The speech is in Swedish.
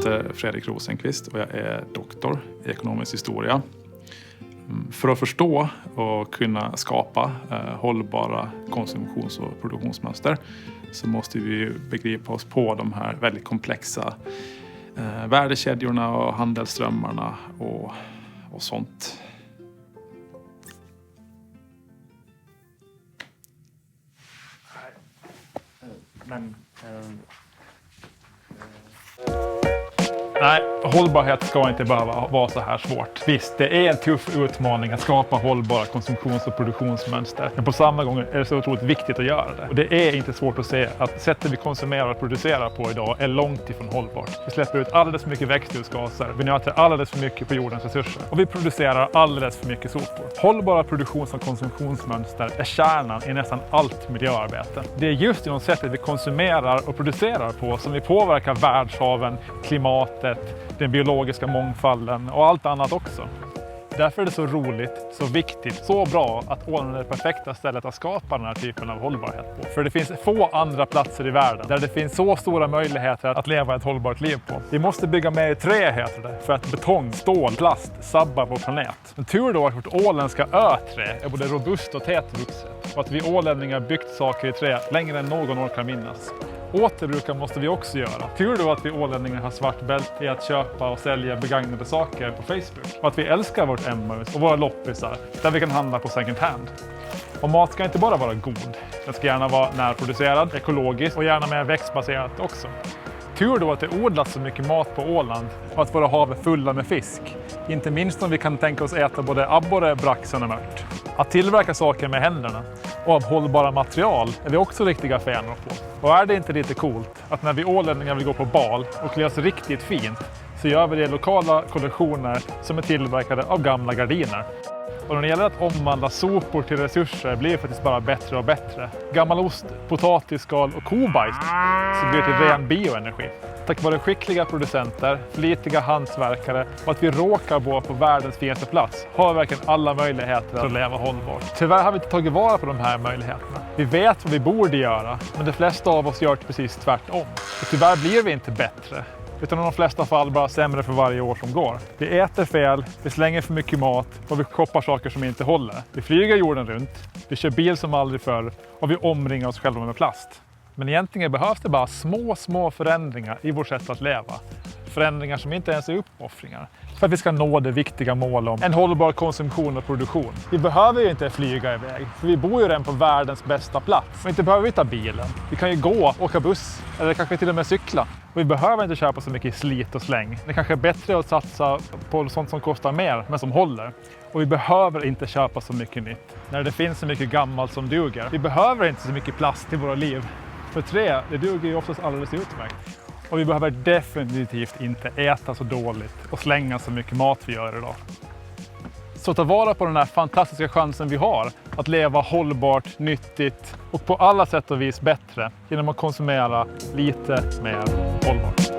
heter Fredrik Rosenqvist och jag är doktor i ekonomisk historia. För att förstå och kunna skapa hållbara konsumtions- och produktionsmönster så måste vi begripa oss på de här väldigt komplexa värdekedjorna och handelsströmmarna och sånt. Nej, hållbarhet ska inte behöva vara så här svårt. Visst, det är en tuff utmaning att skapa hållbara konsumtions- och produktionsmönster. Men på samma gång är det så otroligt viktigt att göra det. Och det är inte svårt att se att sättet vi konsumerar och producerar på idag är långt ifrån hållbart. Vi släpper ut alldeles för mycket växthusgaser, vi nöter alldeles för mycket på jordens resurser och vi producerar alldeles för mycket sopor. Hållbara produktions- och konsumtionsmönster är kärnan i nästan allt miljöarbete. Det är just genom sättet vi konsumerar och producerar på som vi påverkar världshaven, klimatet, den biologiska mångfalden och allt annat också. Därför är det så roligt, så viktigt, så bra att Åland är det perfekta stället att skapa den här typen av hållbarhet på. För det finns få andra platser i världen där det finns så stora möjligheter att leva ett hållbart liv på. Vi måste bygga mer i trä, heter det, för att betong, stål, plast sabbar vår planet. Men tur då att vårt åländska öträ är både robust och tätvuxet och att vi ålänningar byggt saker i trä längre än någon orkar minnas. Återbruka måste vi också göra. Tur då att vi ålänningar har svart bälte i att köpa och sälja begagnade saker på Facebook. Och att vi älskar vårt Emmaus och våra loppisar där vi kan handla på second hand. Och mat ska inte bara vara god. Den ska gärna vara närproducerad, ekologisk och gärna mer växtbaserat också. Tur då att det odlas så mycket mat på Åland och att våra hav är fulla med fisk. Inte minst om vi kan tänka oss äta både abborre, braxen och mört. Att tillverka saker med händerna och av hållbara material är vi också riktiga fänor på. Och är det inte lite coolt att när vi ålänningar vill gå på bal och klä oss riktigt fint så gör vi det i lokala kollektioner som är tillverkade av gamla gardiner. Och när det gäller att omvandla sopor till resurser blir det faktiskt bara bättre och bättre. Gammal ost, potatisskal och kobajs så blir det till ren bioenergi. Tack vare skickliga producenter, flitiga hantverkare och att vi råkar bo på världens finaste plats har vi verkligen alla möjligheter att leva hållbart. Tyvärr har vi inte tagit vara på de här möjligheterna. Vi vet vad vi borde göra, men de flesta av oss gör det precis tvärtom. Och tyvärr blir vi inte bättre. Utan i de flesta fall bara sämre för varje år som går. Vi äter fel, vi slänger för mycket mat och vi shoppar saker som inte håller. Vi flyger jorden runt, vi kör bil som aldrig förr och vi omringar oss själva med plast. Men egentligen behövs det bara små förändringar i vårt sätt att leva. Förändringar som inte ens är uppoffringar. För att vi ska nå det viktiga mål om en hållbar konsumtion och produktion. Vi behöver ju inte flyga iväg, för vi bor ju redan på världens bästa plats. Och inte behöver vi ta bilen. Vi kan ju gå, åka buss eller kanske till och med cykla. Och vi behöver inte köpa så mycket slit och släng. Det kanske är bättre att satsa på sånt som kostar mer men som håller. Och vi behöver inte köpa så mycket nytt när det finns så mycket gammalt som duger. Vi behöver inte så mycket plast i våra liv. För trä, det duger ju oftast alldeles utmärkt. Och vi behöver definitivt inte äta så dåligt och slänga så mycket mat vi gör idag. Så ta vara på den här fantastiska chansen vi har att leva hållbart, nyttigt och på alla sätt och vis bättre genom att konsumera lite mer hållbart.